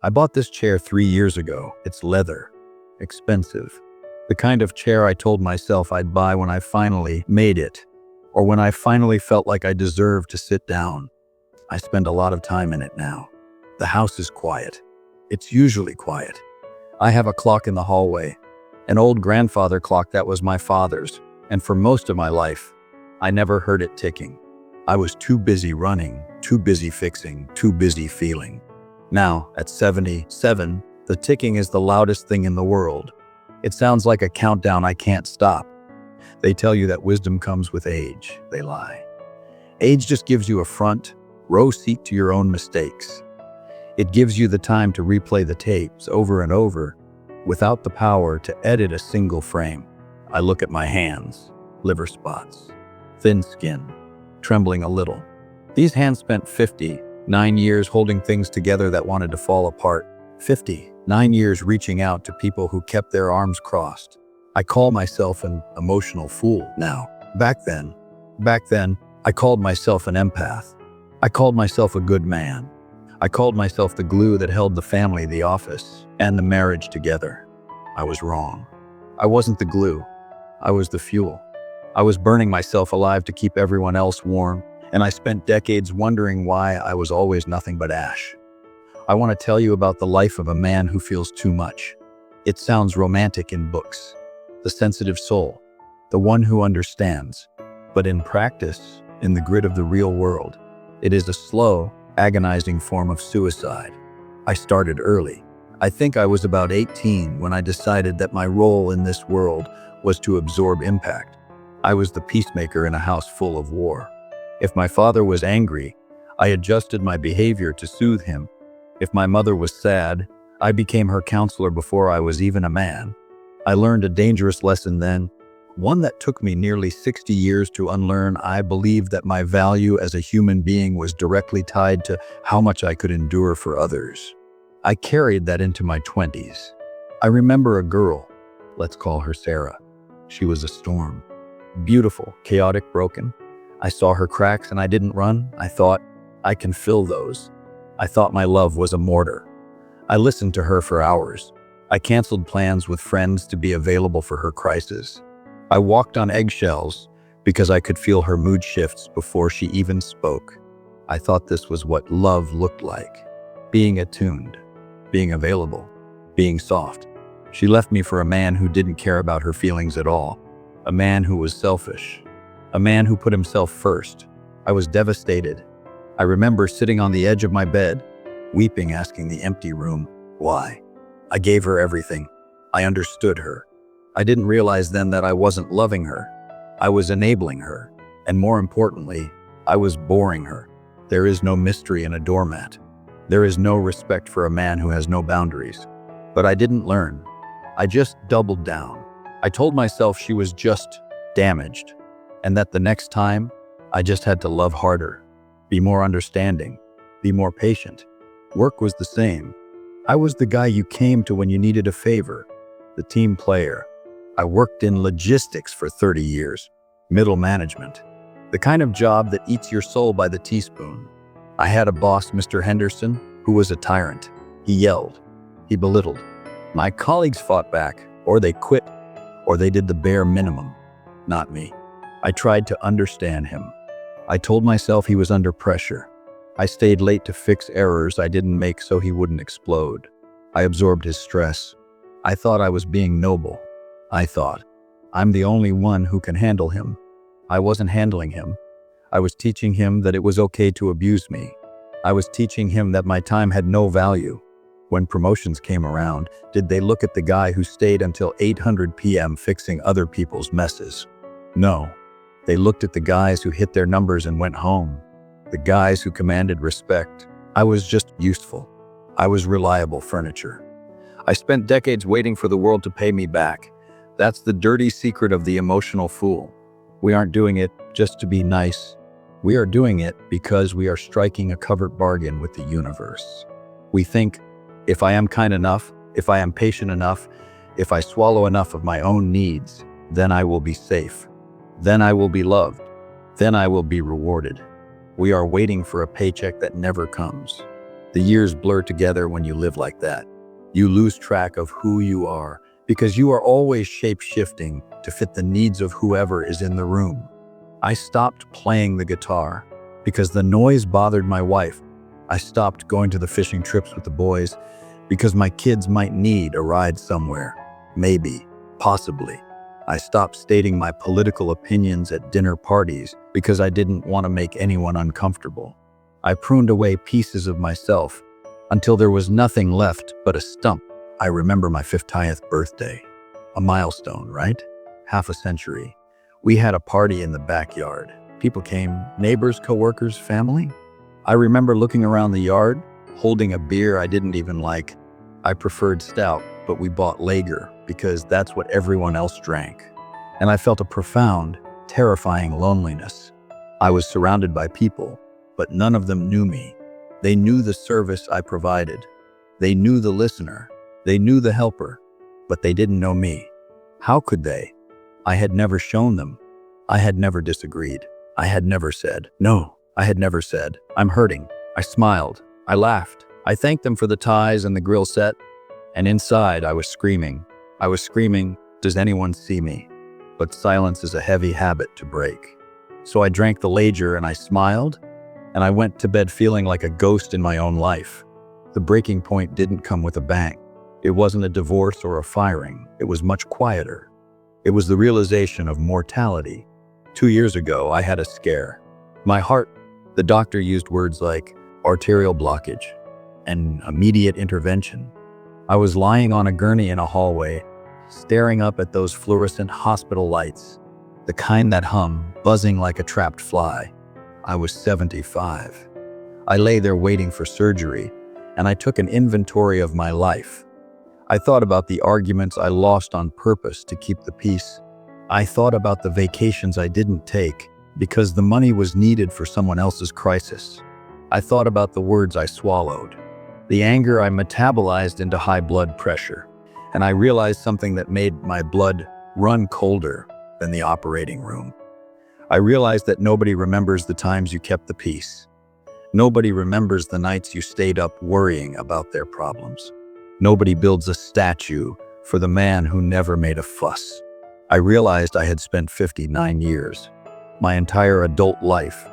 I bought this chair 3 years ago. It's leather. Expensive. The kind of chair I told myself I'd buy when I finally made it, or when I finally felt like I deserved to sit down. I spend a lot of time in it now. The house is quiet. It's usually quiet. I have a clock in the hallway, an old grandfather clock that was my father's, and for most of my life, I never heard it ticking. I was too busy running, too busy fixing, too busy feeling. Now, at 77, the ticking is the loudest thing in the world. It sounds like a countdown I can't stop. They tell you that wisdom comes with age. They lie. Age just gives you a front row seat to your own mistakes. It gives you the time to replay the tapes over and over without the power to edit a single frame. I look at my hands, liver spots, thin skin, trembling a little. These hands spent 59 years holding things together that wanted to fall apart. 59 years reaching out to people who kept their arms crossed. I call myself an emotional fool now. Back then, I called myself an empath. I called myself a good man. I called myself the glue that held the family, the office, and the marriage together. I was wrong. I wasn't the glue. I was the fuel. I was burning myself alive to keep everyone else warm, and I spent decades wondering why I was always nothing but ash. I want to tell you about the life of a man who feels too much. It sounds romantic in books. The sensitive soul, the one who understands. But in practice, in the grit of the real world, it is a slow, agonizing form of suicide. I started early. I think I was about 18 when I decided that my role in this world was to absorb impact. I was the peacemaker in a house full of war. If my father was angry, I adjusted my behavior to soothe him. If my mother was sad, I became her counselor before I was even a man. I learned a dangerous lesson then, one that took me nearly 60 years to unlearn. I believed that my value as a human being was directly tied to how much I could endure for others. I carried that into my 20s. I remember a girl, let's call her Sarah. She was a storm. Beautiful, chaotic, broken. I saw her cracks and I didn't run. I thought, I can fill those. I thought my love was a mortar. I listened to her for hours. I canceled plans with friends to be available for her crisis. I walked on eggshells because I could feel her mood shifts before she even spoke. I thought this was what love looked like. Being attuned, being available, being soft. She left me for a man who didn't care about her feelings at all. A man who was selfish. A man who put himself first. I was devastated. I remember sitting on the edge of my bed, weeping, asking the empty room, why? I gave her everything. I understood her. I didn't realize then that I wasn't loving her. I was enabling her. And more importantly, I was boring her. There is no mystery in a doormat. There is no respect for a man who has no boundaries. But I didn't learn. I just doubled down. I told myself she was just damaged, and that the next time, I just had to love harder, be more understanding, be more patient. Work was the same. I was the guy you came to when you needed a favor, the team player. I worked in logistics for 30 years, middle management, the kind of job that eats your soul by the teaspoon. I had a boss, Mr. Henderson, who was a tyrant. He yelled, he belittled. My colleagues fought back, or they quit, or they did the bare minimum. Not me. I tried to understand him. I told myself he was under pressure. I stayed late to fix errors I didn't make so he wouldn't explode. I absorbed his stress. I thought I was being noble. I thought, I'm the only one who can handle him. I wasn't handling him. I was teaching him that it was okay to abuse me. I was teaching him that my time had no value. When promotions came around, did they look at the guy who stayed until 800 p.m. fixing other people's messes? No. They looked at the guys who hit their numbers and went home. The guys who commanded respect. I was just useful. I was reliable furniture. I spent decades waiting for the world to pay me back. That's the dirty secret of the emotional fool. We aren't doing it just to be nice. We are doing it because we are striking a covert bargain with the universe. We think, if I am kind enough, if I am patient enough, if I swallow enough of my own needs, then I will be safe. Then I will be loved. Then I will be rewarded. We are waiting for a paycheck that never comes. The years blur together when you live like that. You lose track of who you are because you are always shape-shifting to fit the needs of whoever is in the room. I stopped playing the guitar because the noise bothered my wife. I stopped going to the fishing trips with the boys because my kids might need a ride somewhere. Maybe, possibly. I stopped stating my political opinions at dinner parties because I didn't want to make anyone uncomfortable. I pruned away pieces of myself until there was nothing left but a stump. I remember my 50th birthday. A milestone, right? Half a century. We had a party in the backyard. People came, neighbors, coworkers, family. I remember looking around the yard, holding a beer I didn't even like. I preferred stout, but we bought lager because that's what everyone else drank. And I felt a profound, terrifying loneliness. I was surrounded by people, but none of them knew me. They knew the service I provided. They knew the listener. They knew the helper, but they didn't know me. How could they? I had never shown them. I had never disagreed. I had never said, no. I had never said, I'm hurting. I smiled. I laughed. I thanked them for the ties and the grill set. And inside, I was screaming. I was screaming, does anyone see me? But silence is a heavy habit to break. So I drank the lager and I smiled, and I went to bed feeling like a ghost in my own life. The breaking point didn't come with a bang. It wasn't a divorce or a firing. It was much quieter. It was the realization of mortality. 2 years ago, I had a scare. My heart, the doctor used words like arterial blockage and immediate intervention. I was lying on a gurney in a hallway, staring up at those fluorescent hospital lights, the kind that hum, buzzing like a trapped fly. I was 75. I lay there waiting for surgery, and I took an inventory of my life. I thought about the arguments I lost on purpose to keep the peace. I thought about the vacations I didn't take because the money was needed for someone else's crisis. I thought about the words I swallowed, the anger I metabolized into high blood pressure, and I realized something that made my blood run colder than the operating room. I realized that nobody remembers the times you kept the peace. Nobody remembers the nights you stayed up worrying about their problems. Nobody builds a statue for the man who never made a fuss. I realized I had spent 59 years, my entire adult life,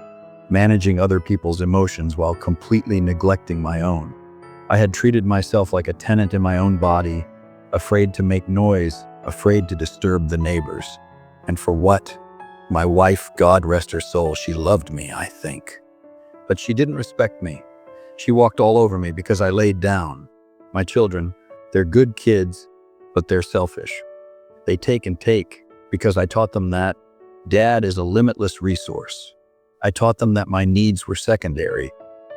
managing other people's emotions while completely neglecting my own. I had treated myself like a tenant in my own body, afraid to make noise, afraid to disturb the neighbors. And for what? My wife, God rest her soul, she loved me, I think. But she didn't respect me. She walked all over me because I laid down. My children, they're good kids, but they're selfish. They take and take because I taught them that Dad is a limitless resource. I taught them that my needs were secondary.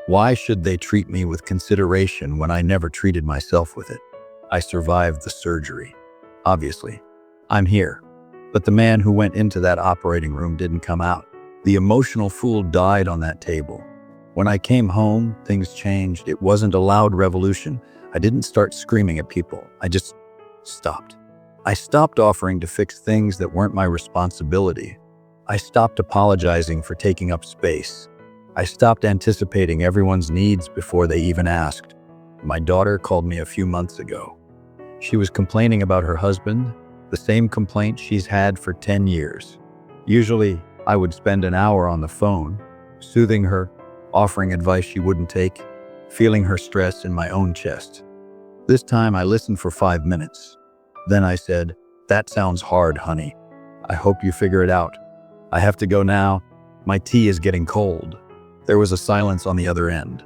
Why should they treat me with consideration when I never treated myself with it? I survived the surgery. Obviously, I'm here. But the man who went into that operating room didn't come out. The emotional fool died on that table. When I came home, things changed. It wasn't a loud revolution. I didn't start screaming at people. I just stopped. I stopped offering to fix things that weren't my responsibility. I stopped apologizing for taking up space. I stopped anticipating everyone's needs before they even asked. My daughter called me a few months ago. She was complaining about her husband, the same complaint she's had for 10 years. Usually, I would spend an hour on the phone, soothing her, offering advice she wouldn't take, feeling her stress in my own chest. This time, I listened for 5 minutes. Then I said, "That sounds hard, honey. I hope you figure it out. I have to go now. My tea is getting cold." There was a silence on the other end,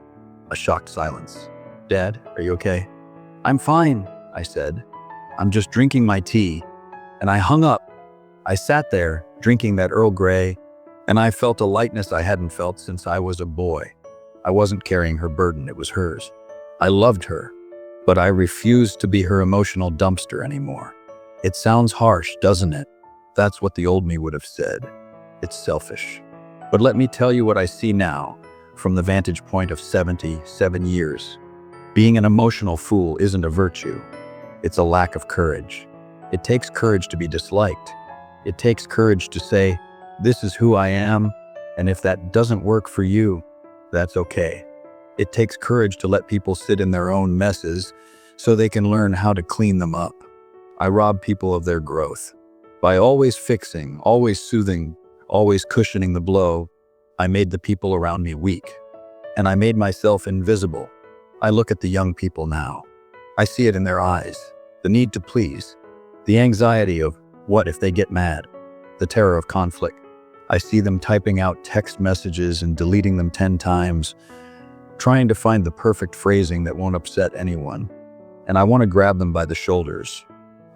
a shocked silence. "Dad, are you okay?" "I'm fine," I said. "I'm just drinking my tea." And I hung up. I sat there, drinking that Earl Grey, and I felt a lightness I hadn't felt since I was a boy. I wasn't carrying her burden, it was hers. I loved her, but I refused to be her emotional dumpster anymore. It sounds harsh, doesn't it? That's what the old me would have said. It's selfish. But let me tell you what I see now, from the vantage point of 77 years. Being an emotional fool isn't a virtue. It's a lack of courage. It takes courage to be disliked. It takes courage to say, this is who I am, and if that doesn't work for you, that's okay. It takes courage to let people sit in their own messes so they can learn how to clean them up. I rob people of their growth. By always fixing, always soothing, always cushioning the blow, I made the people around me weak. And I made myself invisible. I look at the young people now. I see it in their eyes. The need to please. The anxiety of what if they get mad. The terror of conflict. I see them typing out text messages and deleting them 10 times, trying to find the perfect phrasing that won't upset anyone. And I want to grab them by the shoulders.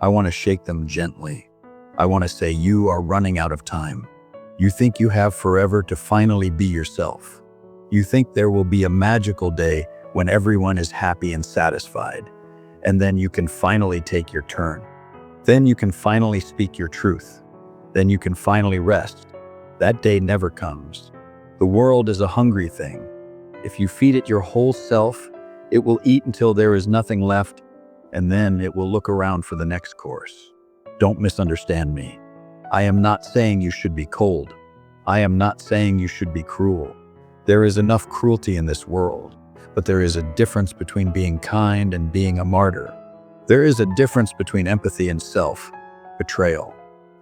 I want to shake them gently. I want to say, you are running out of time. You think you have forever to finally be yourself. You think there will be a magical day when everyone is happy and satisfied, and then you can finally take your turn. Then you can finally speak your truth. Then you can finally rest. That day never comes. The world is a hungry thing. If you feed it your whole self, it will eat until there is nothing left, and then it will look around for the next course. Don't misunderstand me. I am not saying you should be cold. I am not saying you should be cruel. There is enough cruelty in this world, but there is a difference between being kind and being a martyr. There is a difference between empathy and self-betrayal.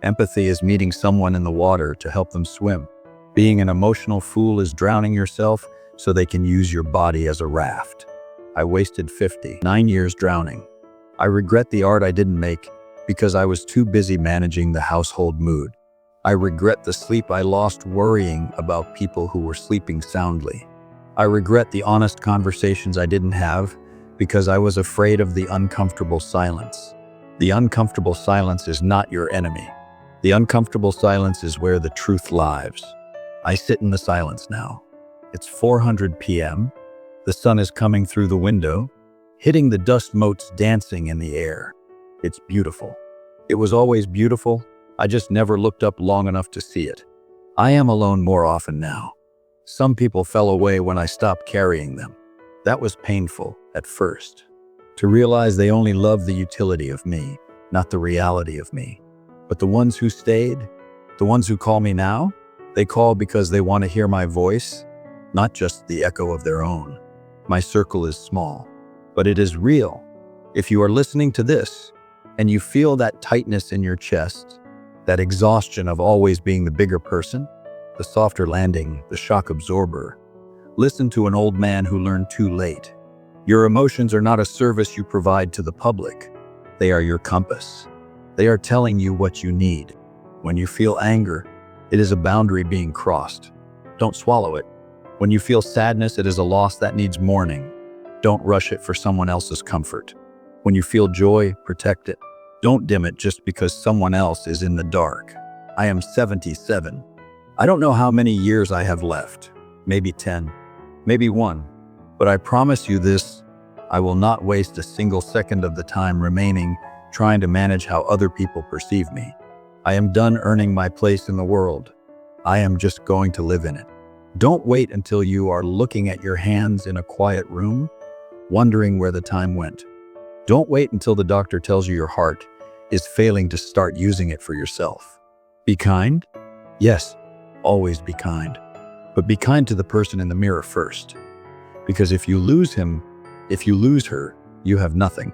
Empathy is meeting someone in the water to help them swim. Being an emotional fool is drowning yourself so they can use your body as a raft. I wasted 59 years drowning. I regret the art I didn't make because I was too busy managing the household mood. I regret the sleep I lost worrying about people who were sleeping soundly. I regret the honest conversations I didn't have because I was afraid of the uncomfortable silence. The uncomfortable silence is not your enemy. The uncomfortable silence is where the truth lives. I sit in the silence now. It's 4:00 p.m. The sun is coming through the window, hitting the dust motes dancing in the air. It's beautiful. It was always beautiful. I just never looked up long enough to see it. I am alone more often now. Some people fell away when I stopped carrying them. That was painful at first, to realize they only loved the utility of me, not the reality of me. But the ones who stayed, the ones who call me now, they call because they want to hear my voice, not just the echo of their own. My circle is small, but it is real. If you are listening to this and you feel that tightness in your chest, that exhaustion of always being the bigger person, the softer landing, the shock absorber, listen to an old man who learned too late. Your emotions are not a service you provide to the public. They are your compass. They are telling you what you need. When you feel anger, it is a boundary being crossed. Don't swallow it. When you feel sadness, it is a loss that needs mourning. Don't rush it for someone else's comfort. When you feel joy, protect it. Don't dim it just because someone else is in the dark. I am 77. I don't know how many years I have left. Maybe 10, maybe 1. But I promise you this, I will not waste a single second of the time remaining trying to manage how other people perceive me. I am done earning my place in the world. I am just going to live in it. Don't wait until you are looking at your hands in a quiet room, wondering where the time went. Don't wait until the doctor tells you your heart is failing to start using it for yourself. Be kind? Yes, always be kind. But be kind to the person in the mirror first. Because if you lose him, if you lose her, you have nothing.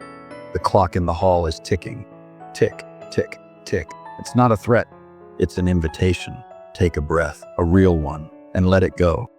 The clock in the hall is ticking. Tick, tick, tick. It's not a threat. It's an invitation. Take a breath, a real one, and let it go.